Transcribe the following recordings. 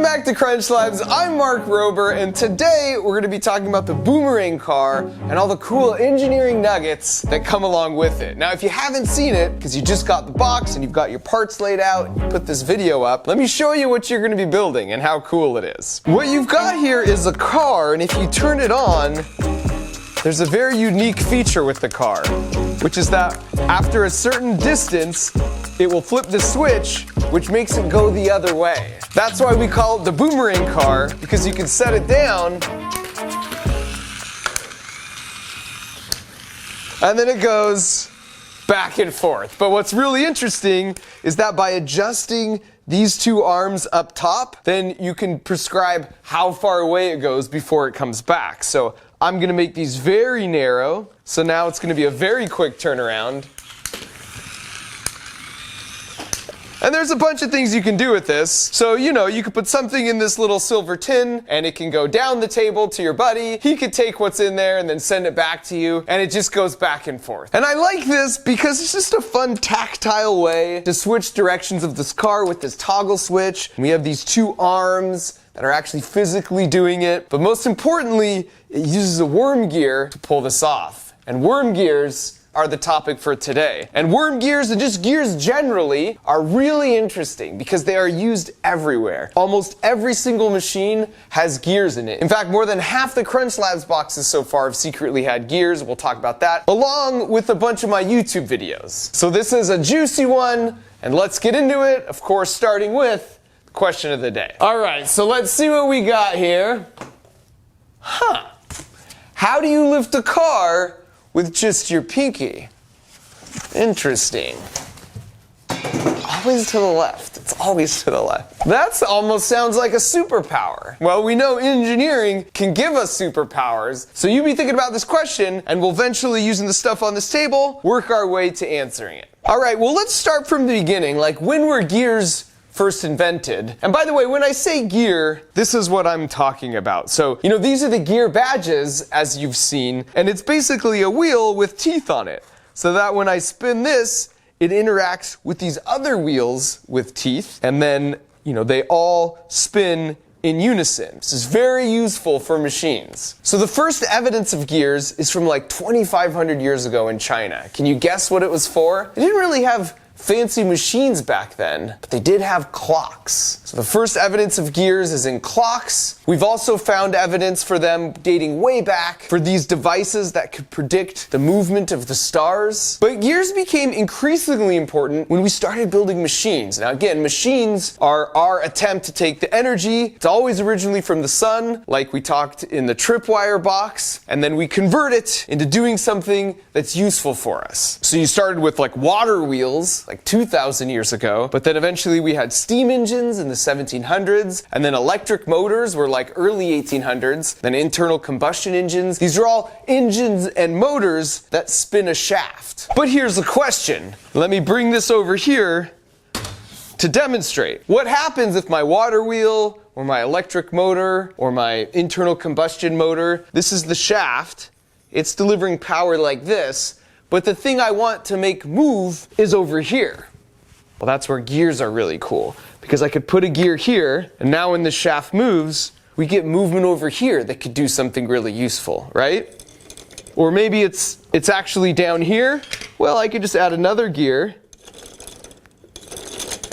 back to Crunch Labs. I'm Mark Rober, and today we're going to be talking about the Boomerang car and all the cool engineering nuggets that come along with it. Now, if you haven't seen it, because you just got the box and you've got your parts laid out, and you put this video up, let me show you what you're going to be building and how cool it is. What you've got here is a car, and if you turn it on, there's a very unique feature with the car, which is that after a certain distance, it will flip the switch, which makes it go the other way. That's why we call it the Boomerang car, because you can set it down, and then it goes back and forth. But what's really interesting is that by adjusting these two arms up top, then you can prescribe how far away it goes before it comes back. So I'm gonna make these very narrow, so now it's gonna be a very quick turnaround. And there's a bunch of things you can do with this. So, you could put something in this little silver tin, and it can go down the table to your buddy. He could take what's in there and then send it back to you, and it just goes back and forth. And I like this because it's just a fun tactile way to switch directions of this car with this toggle switch. We have these two arms that are actually physically doing it. But most importantly, it uses a worm gear to pull this off. And worm gears are the topic for today. And worm gears, and just gears generally, are really interesting because they are used everywhere. Almost every single machine has gears in it. In fact, more than half the Crunch Labs boxes so far have secretly had gears. We'll talk about that, along with a bunch of my YouTube videos. So this is a juicy one, and let's get into it, of course, starting with the question of the day. All right, so let's see what we got here. How do you lift a car with just your pinky? Interesting. Always to the left. It's always to the left. That almost sounds like a superpower. Well, we know engineering can give us superpowers, so you be thinking about this question, and we'll eventually, using the stuff on this table, work our way to answering it. All right, well, let's start from the beginning. Like, when were gears first invented? And by the way, when I say gear, this is what I'm talking about. So, these are the gear badges, as you've seen, and it's basically a wheel with teeth on it. So that when I spin this, it interacts with these other wheels with teeth, and then, they all spin in unison. This is very useful for machines. So the first evidence of gears is from like 2,500 years ago in China. Can you guess what it was for? They didn't really have fancy machines back then, but they did have clocks. So the first evidence of gears is in clocks. We've also found evidence for them dating way back for these devices that could predict the movement of the stars. But gears became increasingly important when we started building machines. Now again, machines are our attempt to take the energy. It's always originally from the sun, like we talked in the tripwire box, and then we convert it into doing something that's useful for us. So you started with like water wheels, like 2,000 years ago, but then eventually we had steam engines in the 1700s, and then electric motors were like early 1800s, then internal combustion engines. These are all engines and motors that spin a shaft. But here's the question. Let me bring this over here to demonstrate. What happens if my water wheel, or my electric motor, or my internal combustion motor, this is the shaft, it's delivering power like this, but the thing I want to make move is over here. Well, that's where gears are really cool, because I could put a gear here, and now when the shaft moves, we get movement over here that could do something really useful, right? Or maybe it's actually down here. Well, I could just add another gear,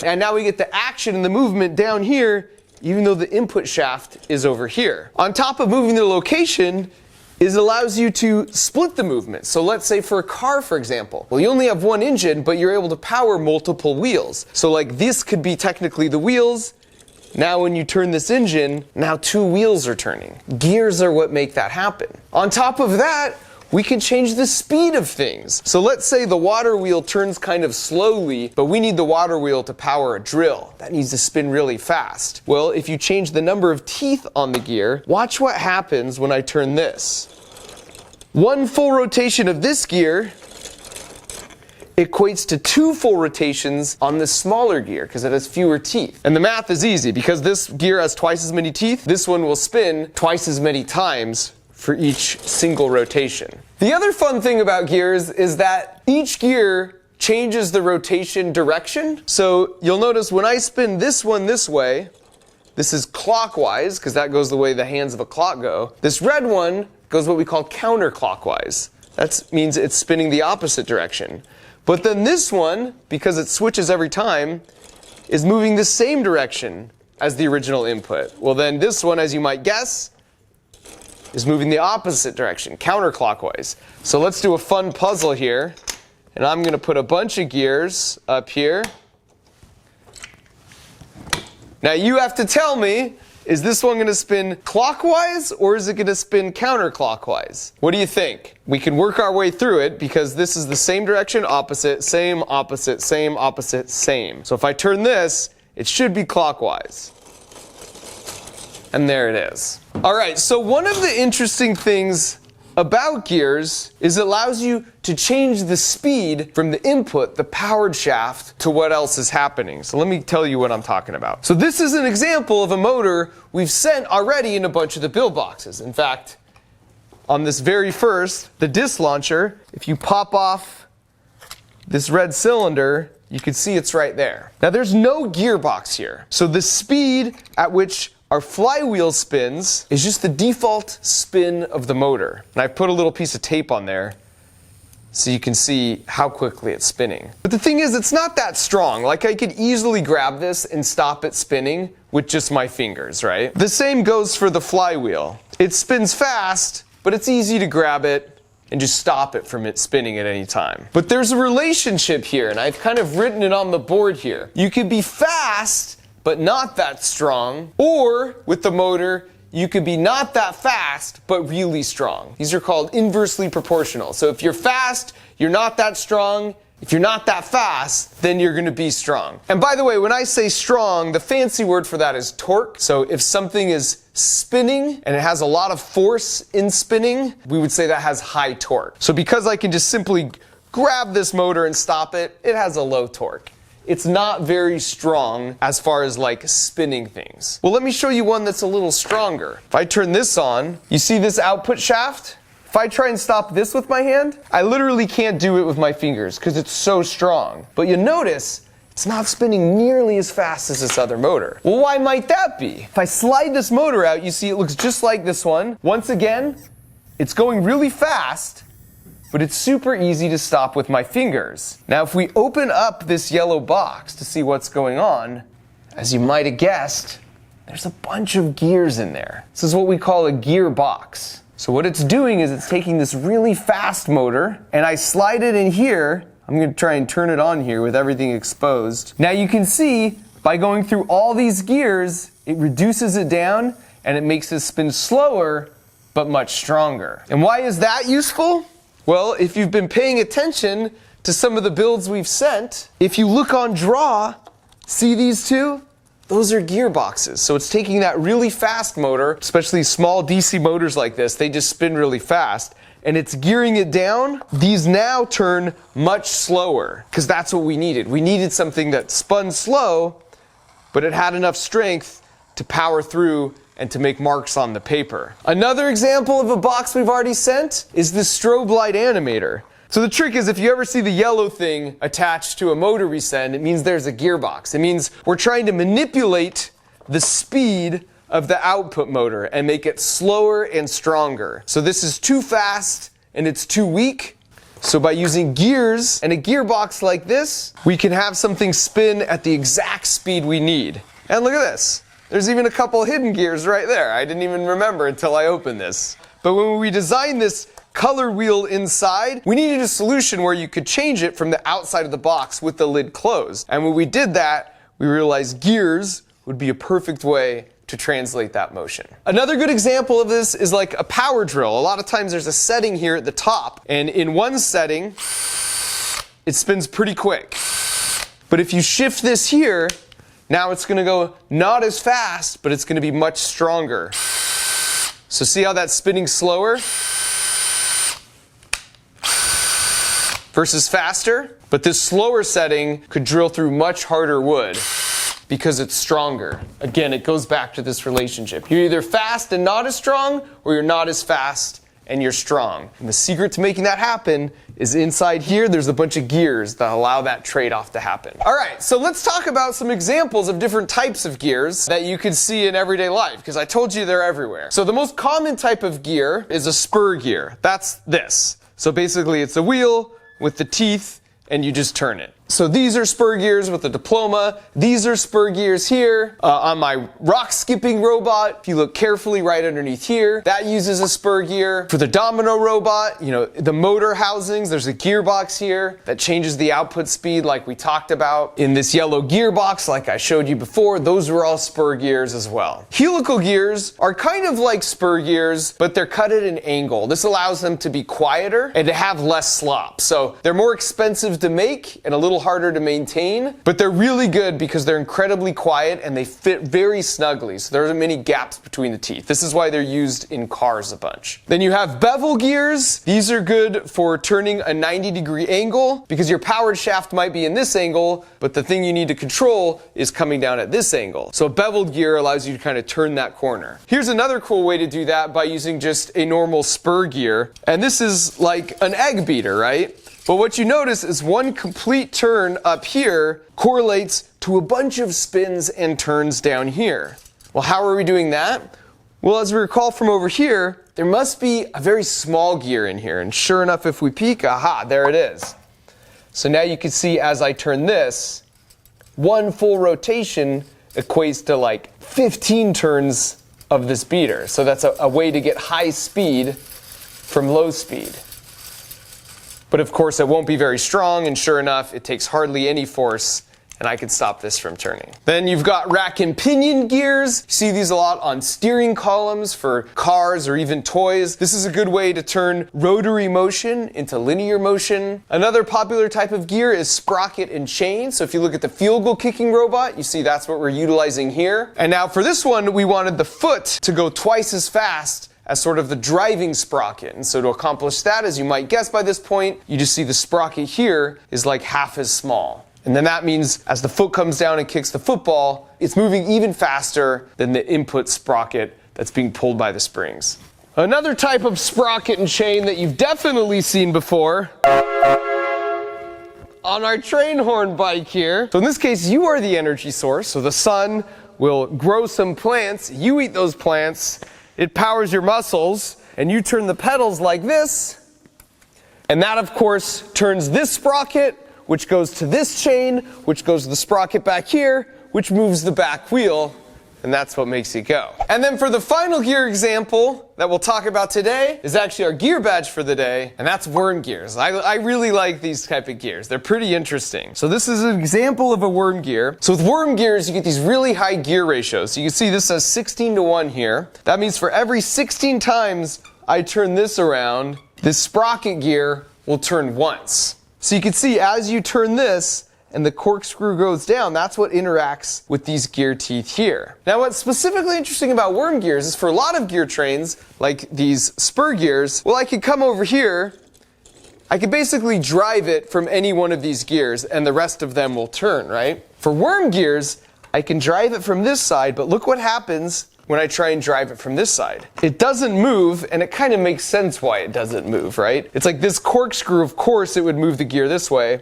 and now we get the action and the movement down here, even though the input shaft is over here. On top of moving the location, it allows you to split the movement. So let's say for a car, for example, well, you only have one engine, but you're able to power multiple wheels. So like this could be technically the wheels. Now when you turn this engine, now two wheels are turning. Gears are what make that happen. On top of that, we can change the speed of things. So let's say the water wheel turns kind of slowly, but we need the water wheel to power a drill. That needs to spin really fast. Well, if you change the number of teeth on the gear, watch what happens when I turn this. One full rotation of this gear equates to 2 full rotations on the smaller gear because it has fewer teeth. And the math is easy. Because this gear has twice as many teeth, this one will spin twice as many times for each single rotation. The other fun thing about gears is that each gear changes the rotation direction. So you'll notice when I spin this one this way, this is clockwise, because that goes the way the hands of a clock go. This red one goes what we call counterclockwise. That means it's spinning the opposite direction. But then this one, because it switches every time, is moving the same direction as the original input. Well then this one, as you might guess, is moving the opposite direction, counterclockwise. So let's do a fun puzzle here. And I'm going to put a bunch of gears up here. Now you have to tell me, is this one going to spin clockwise or is it going to spin counterclockwise? What do you think? We can work our way through it because this is the same direction, opposite, same, opposite, same, opposite, same. So if I turn this, it should be clockwise. And there it is. All right, so one of the interesting things about gears is it allows you to change the speed from the input, the powered shaft, to what else is happening. So let me tell you what I'm talking about. So this is an example of a motor we've sent already in a bunch of the build boxes. In fact, on this very first, the disc launcher, if you pop off this red cylinder, you can see it's right there. Now there's no gearbox here. So the speed at which our flywheel spins is just the default spin of the motor. And I put a little piece of tape on there so you can see how quickly it's spinning. But the thing is, it's not that strong. Like I could easily grab this and stop it spinning with just my fingers, right? The same goes for the flywheel. It spins fast, but it's easy to grab it and just stop it from it spinning at any time. But there's a relationship here, and I've kind of written it on the board here. You could be fast, but not that strong, or with the motor, you could be not that fast, but really strong. These are called inversely proportional. So if you're fast, you're not that strong. If you're not that fast, then you're going to be strong. And by the way, when I say strong, the fancy word for that is torque. So if something is spinning and it has a lot of force in spinning, we would say that has high torque. So because I can just simply grab this motor and stop it, it has a low torque. It's not very strong as far as like spinning things. Well, let me show you one that's a little stronger. If I turn this on, you see this output shaft? If I try and stop this with my hand, I literally can't do it with my fingers because it's so strong. But you notice it's not spinning nearly as fast as this other motor. Well, why might that be? If I slide this motor out, you see it looks just like this one. Once again, it's going really fast, but it's super easy to stop with my fingers. Now, if we open up this yellow box to see what's going on, as you might have guessed, there's a bunch of gears in there. This is what we call a gearbox. So what it's doing is it's taking this really fast motor, and I slide it in here. I'm going to try and turn it on here with everything exposed. Now you can see, by going through all these gears, it reduces it down, and it makes it spin slower, but much stronger. And why is that useful? Well, if you've been paying attention to some of the builds we've sent, if you look on draw, see these two? Those are gearboxes. So it's taking that really fast motor, especially small DC motors like this, they just spin really fast, and it's gearing it down. These now turn much slower, because that's what we needed. We needed something that spun slow, but it had enough strength to power through and to make marks on the paper. Another example of a box we've already sent is the strobe light animator. So the trick is, if you ever see the yellow thing attached to a motor we send, it means there's a gearbox. It means we're trying to manipulate the speed of the output motor and make it slower and stronger. So this is too fast and it's too weak. So by using gears and a gearbox like this, we can have something spin at the exact speed we need. And look at this. There's even a couple hidden gears right there. I didn't even remember until I opened this. But when we designed this color wheel inside, we needed a solution where you could change it from the outside of the box with the lid closed. And when we did that, we realized gears would be a perfect way to translate that motion. Another good example of this is like a power drill. A lot of times there's a setting here at the top, and in one setting, it spins pretty quick. But if you shift this here, now it's going to go not as fast, but it's going to be much stronger. So see how that's spinning slower versus faster? But this slower setting could drill through much harder wood because it's stronger. Again, it goes back to this relationship. You're either fast and not as strong, or you're not as fast and you're strong. And the secret to making that happen is inside here, there's a bunch of gears that allow that trade-off to happen. All right, so let's talk about some examples of different types of gears that you can see in everyday life, because I told you they're everywhere. So the most common type of gear is a spur gear. That's this. So basically it's a wheel with the teeth, and you just turn it. So these are spur gears with a diploma. These are spur gears here. On my rock skipping robot, if you look carefully right underneath here, that uses a spur gear. For the domino robot, the motor housings, there's a gearbox here that changes the output speed like we talked about. In this yellow gearbox, like I showed you before, those were all spur gears as well. Helical gears are kind of like spur gears, but they're cut at an angle. This allows them to be quieter and to have less slop. So they're more expensive to make and a little harder to maintain, but they're really good because they're incredibly quiet and they fit very snugly, so there aren't many gaps between the teeth. This is why they're used in cars a bunch. Then you have bevel gears. These are good for turning a 90-degree angle because your powered shaft might be in this angle, but the thing you need to control is coming down at this angle. So a beveled gear allows you to kind of turn that corner. Here's another cool way to do that by using just a normal spur gear, and this is like an egg beater, right? But what you notice is one complete turn up here correlates to a bunch of spins and turns down here. Well, how are we doing that? Well, as we recall from over here, there must be a very small gear in here. And sure enough, if we peek, aha, there it is. So now you can see as I turn this, one full rotation equates to like 15 turns of this beater. So that's a way to get high speed from low speed. But of course it won't be very strong, and sure enough it takes hardly any force, and I can stop this from turning. Then you've got rack and pinion gears. You see these a lot on steering columns for cars or even toys. This is a good way to turn rotary motion into linear motion. Another popular type of gear is sprocket and chain. So if you look at the field goal kicking robot, you see that's what we're utilizing here. And now for this one, we wanted the foot to go twice as fast as sort of the driving sprocket. And so to accomplish that, as you might guess by this point, you just see the sprocket here is like half as small. And then that means as the foot comes down and kicks the football, it's moving even faster than the input sprocket that's being pulled by the springs. Another type of sprocket and chain that you've definitely seen before on our train horn bike here. So in this case, you are the energy source. So the sun will grow some plants, you eat those plants, it powers your muscles, and you turn the pedals like this, and that of course turns this sprocket, which goes to this chain, which goes to the sprocket back here, which moves the back wheel, and that's what makes it go. And then for the final gear example that we'll talk about today is actually our gear badge for the day, and that's worm gears. I really like these type of gears. They're pretty interesting. So this is an example of a worm gear. So with worm gears, you get these really high gear ratios. So you can see this says 16:1 here. That means for every 16 times I turn this around, this sprocket gear will turn once. So you can see as you turn this, and the corkscrew goes down, that's what interacts with these gear teeth here. Now what's specifically interesting about worm gears is for a lot of gear trains, like these spur gears, well, I could come over here, I could basically drive it from any one of these gears and the rest of them will turn, right? For worm gears, I can drive it from this side, but look what happens when I try and drive it from this side. It doesn't move, and it kind of makes sense why it doesn't move, right? It's like this corkscrew, of course it would move the gear this way,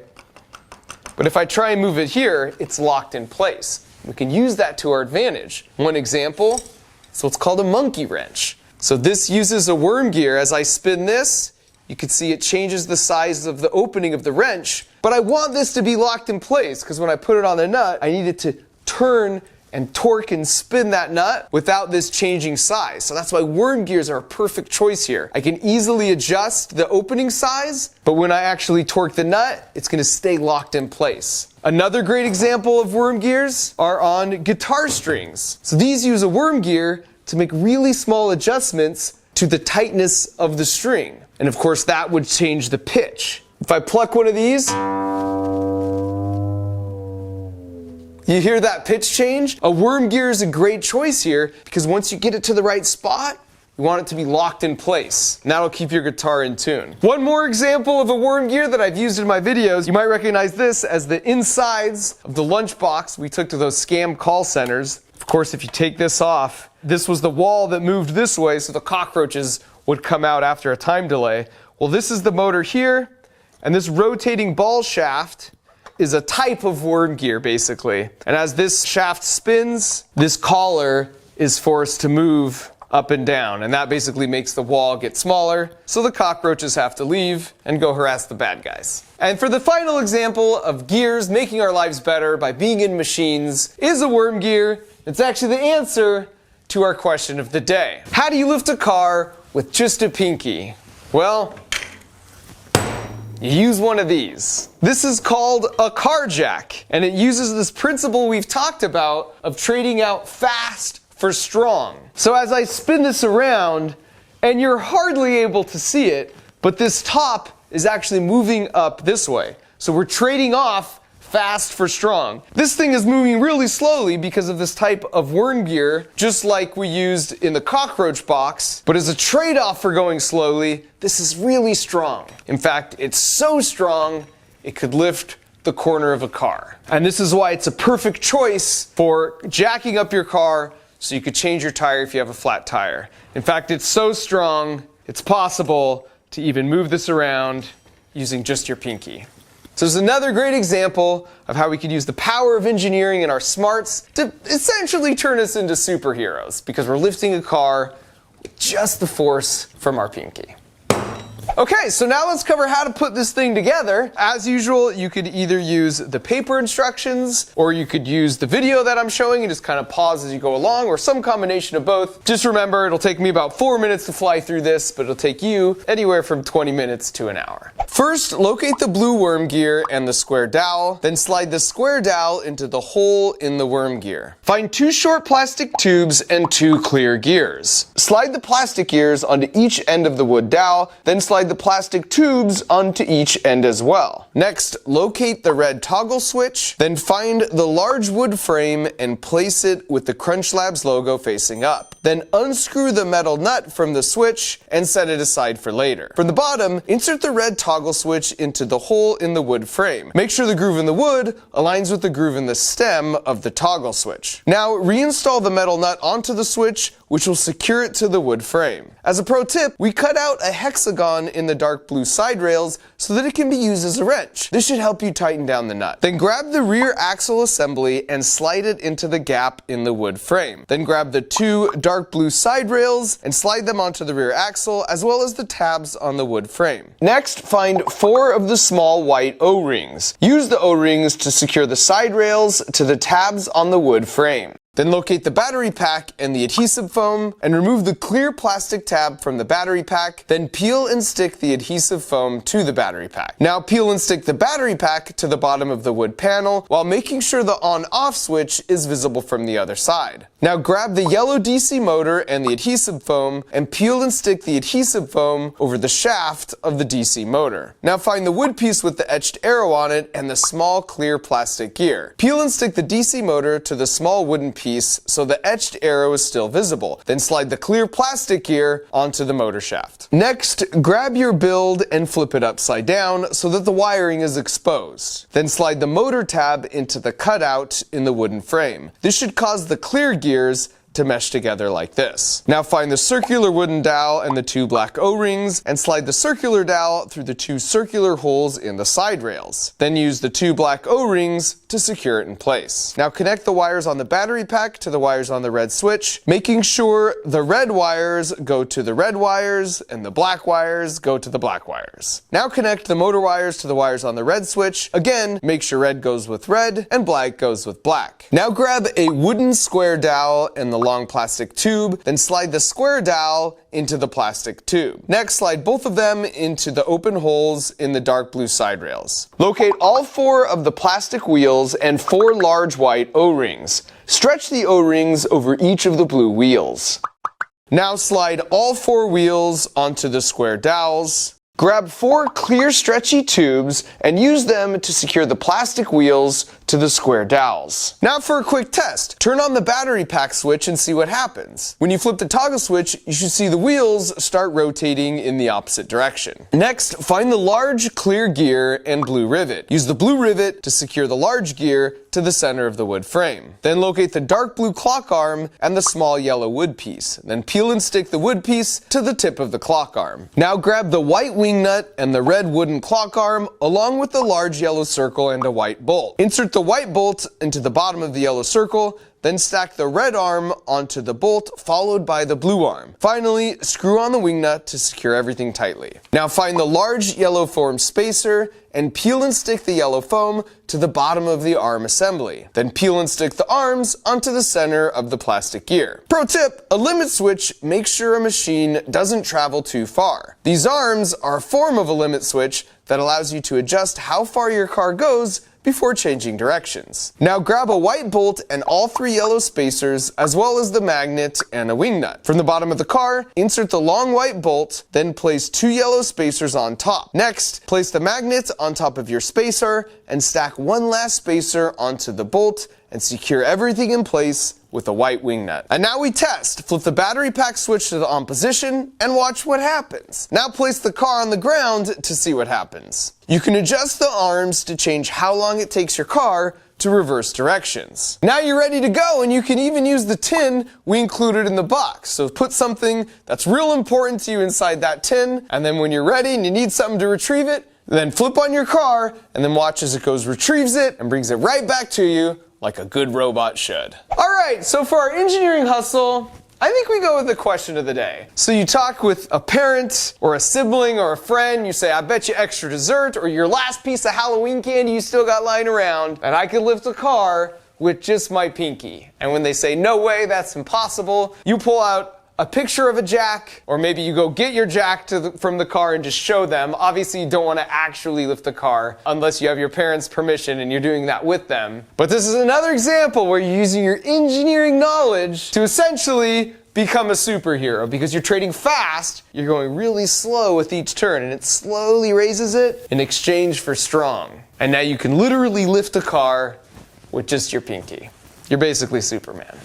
but if I try and move it here, it's locked in place. We can use that to our advantage. One example is what's called a monkey wrench. So this uses a worm gear. As I spin this, you can see it changes the size of the opening of the wrench, but I want this to be locked in place because when I put it on the nut, I need it to turn and torque and spin that nut without this changing size. So that's why worm gears are a perfect choice here. I can easily adjust the opening size, but when I actually torque the nut, it's gonna stay locked in place. Another great example of worm gears are on guitar strings. So these use a worm gear to make really small adjustments to the tightness of the string. And of course that would change the pitch. If I pluck one of these, you hear that pitch change? A worm gear is a great choice here because once you get it to the right spot, you want it to be locked in place. And that'll keep your guitar in tune. One more example of a worm gear that I've used in my videos, you might recognize this as the insides of the lunchbox we took to those scam call centers. Of course, if you take this off, this was the wall that moved this way so the cockroaches would come out after a time delay. Well, this is the motor here, and this rotating ball shaft is a type of worm gear, basically. And as this shaft spins, this collar is forced to move up and down, and that basically makes the wall get smaller, so the cockroaches have to leave and go harass the bad guys. And for the final example of gears making our lives better by being in machines is a worm gear. It's actually the answer to our question of the day. How do you lift a car with just a pinky? Well, you use one of these. This is called a car jack, and it uses this principle we've talked about of trading out fast for strong. So as I spin this around, and you're hardly able to see it, but this top is actually moving up this way. So we're trading off fast for strong. This thing is moving really slowly because of this type of worm gear, just like we used in the cockroach box. But as a trade-off for going slowly, this is really strong. In fact, it's so strong, it could lift the corner of a car. And this is why it's a perfect choice for jacking up your car so you could change your tire if you have a flat tire. In fact, it's so strong, it's possible to even move this around using just your pinky. So there's another great example of how we could use the power of engineering and our smarts to essentially turn us into superheroes, because we're lifting a car with just the force from our pinky. Okay, so now let's cover how to put this thing together. As usual, you could either use the paper instructions, or you could use the video that I'm showing and just kind of pause as you go along, or some combination of both. Just remember, it'll take me about 4 minutes to fly through this, but it'll take you anywhere from 20 minutes to an hour. First, locate the blue worm gear and the square dowel, then slide the square dowel into the hole in the worm gear. Find 2 short plastic tubes and 2 clear gears. Slide the plastic gears onto each end of the wood dowel, then slide the plastic tubes onto each end as well. Next, locate the red toggle switch, then find the large wood frame and place it with the Crunch Labs logo facing up. Then unscrew the metal nut from the switch and set it aside for later. From the bottom, insert the red toggle switch into the hole in the wood frame. Make sure the groove in the wood aligns with the groove in the stem of the toggle switch. Now, reinstall the metal nut onto the switch, which will secure it to the wood frame. As a pro tip, we cut out a hexagon in the dark blue side rails so that it can be used as a wrench. This should help you tighten down the nut. Then grab the rear axle assembly and slide it into the gap in the wood frame. Then grab the 2 dark blue side rails and slide them onto the rear axle, as well as the tabs on the wood frame. Next, find 4 of the small white O-rings. Use the O-rings to secure the side rails to the tabs on the wood frame. Then locate the battery pack and the adhesive foam and remove the clear plastic tab from the battery pack, then peel and stick the adhesive foam to the battery pack. Now peel and stick the battery pack to the bottom of the wood panel while making sure the on-off switch is visible from the other side. Now grab the yellow DC motor and the adhesive foam and peel and stick the adhesive foam over the shaft of the DC motor. Now find the wood piece with the etched arrow on it and the small clear plastic gear. Peel and stick the DC motor to the small wooden piece so the etched arrow is still visible. Then slide the clear plastic gear onto the motor shaft. Next, grab your build and flip it upside down so that the wiring is exposed. Then slide the motor tab into the cutout in the wooden frame. This should cause the clear gears to mesh together like this. Now find the circular wooden dowel and the 2 black O-rings and slide the circular dowel through the 2 circular holes in the side rails. Then use the 2 black O-rings to secure it in place. Now connect the wires on the battery pack to the wires on the red switch, making sure the red wires go to the red wires and the black wires go to the black wires. Now connect the motor wires to the wires on the red switch. Again, make sure red goes with red and black goes with black. Now grab a wooden square dowel and the long plastic tube, then slide the square dowel into the plastic tube. Next, slide both of them into the open holes in the dark blue side rails. Locate all 4 of the plastic wheels and 4 large white O-rings. Stretch the O-rings over each of the blue wheels. Now slide all 4 wheels onto the square dowels. Grab 4 clear stretchy tubes and use them to secure the plastic wheels to the square dowels. Now for a quick test. Turn on the battery pack switch and see what happens. When you flip the toggle switch, you should see the wheels start rotating in the opposite direction. Next, find the large clear gear and blue rivet. Use the blue rivet to secure the large gear to the center of the wood frame. Then locate the dark blue clock arm and the small yellow wood piece. Then peel and stick the wood piece to the tip of the clock arm. Now grab the white wing nut and the red wooden clock arm along with the large yellow circle and a white bolt. Insert the white bolt into the bottom of the yellow circle, then stack the red arm onto the bolt, followed by the blue arm. Finally, screw on the wing nut to secure everything tightly. Now find the large yellow foam spacer and peel and stick the yellow foam to the bottom of the arm assembly. Then peel and stick the arms onto the center of the plastic gear. Pro tip, a limit switch makes sure a machine doesn't travel too far. These arms are a form of a limit switch that allows you to adjust how far your car goes before changing directions. Now grab a white bolt and all 3 yellow spacers, as well as the magnet and a wing nut. From the bottom of the car, insert the long white bolt, then place 2 yellow spacers on top. Next, place the magnet on top of your spacer and stack one last spacer onto the bolt and secure everything in place with a white wing nut. And now we test. Flip the battery pack switch to the on position and watch what happens. Now place the car on the ground to see what happens. You can adjust the arms to change how long it takes your car to reverse directions. Now you're ready to go, and you can even use the tin we included in the box. So put something that's real important to you inside that tin, and then when you're ready and you need something to retrieve it, then flip on your car and then watch as it goes, retrieves it, and brings it right back to you like a good robot should. Alright, so for our engineering hustle, I think we go with the question of the day. So you talk with a parent or a sibling or a friend, you say, I bet you extra dessert or your last piece of Halloween candy you still got lying around, and I could lift a car with just my pinky. And when they say, no way, that's impossible, you pull out a picture of a jack, or maybe you go get your jack from the car and just show them. Obviously, you don't want to actually lift the car unless you have your parents' permission and you're doing that with them. But this is another example where you're using your engineering knowledge to essentially become a superhero, because you're trading fast, you're going really slow with each turn, and it slowly raises it in exchange for strong. And now you can literally lift a car with just your pinky. You're basically Superman.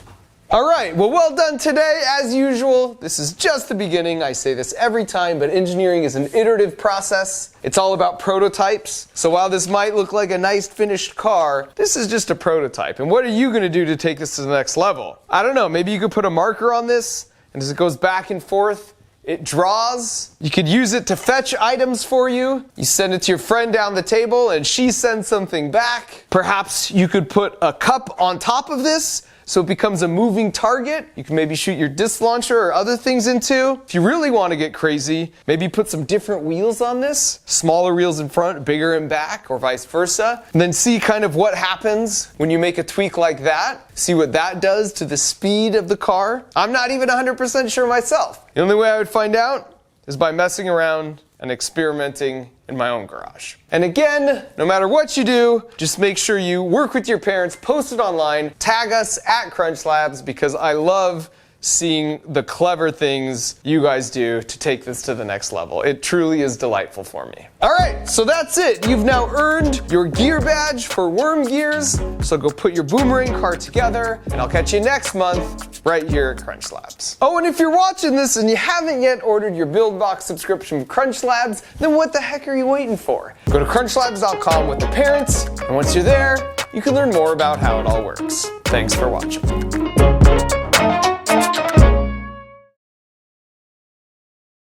Alright, well done today. As usual, this is just the beginning. I say this every time, but engineering is an iterative process. It's all about prototypes. So while this might look like a nice finished car, this is just a prototype. And what are you going to do to take this to the next level? I don't know, maybe you could put a marker on this, and as it goes back and forth, it draws. You could use it to fetch items for you. You send it to your friend down the table, and she sends something back. Perhaps you could put a cup on top of this, so it becomes a moving target you can maybe shoot your disc launcher or other things into. If you really want to get crazy, maybe put some different wheels on this. Smaller wheels in front, bigger in back, or vice versa. And then see kind of what happens when you make a tweak like that. See what that does to the speed of the car. I'm not even 100% sure myself. The only way I would find out is by messing around and experimenting in my own garage. And again, no matter what you do, just make sure you work with your parents, post it online, tag us at Crunch Labs, because I love seeing the clever things you guys do to take this to the next level. It truly is delightful for me. Alright, so that's it. You've now earned your gear badge for Worm Gears, so go put your Boomerang car together, and I'll catch you next month right here at Crunch Labs. Oh, and if you're watching this and you haven't yet ordered your Build Box subscription from Crunch Labs, then what the heck are you waiting for? Go to crunchlabs.com with the parents, and once you're there, you can learn more about how it all works. Thanks for watching.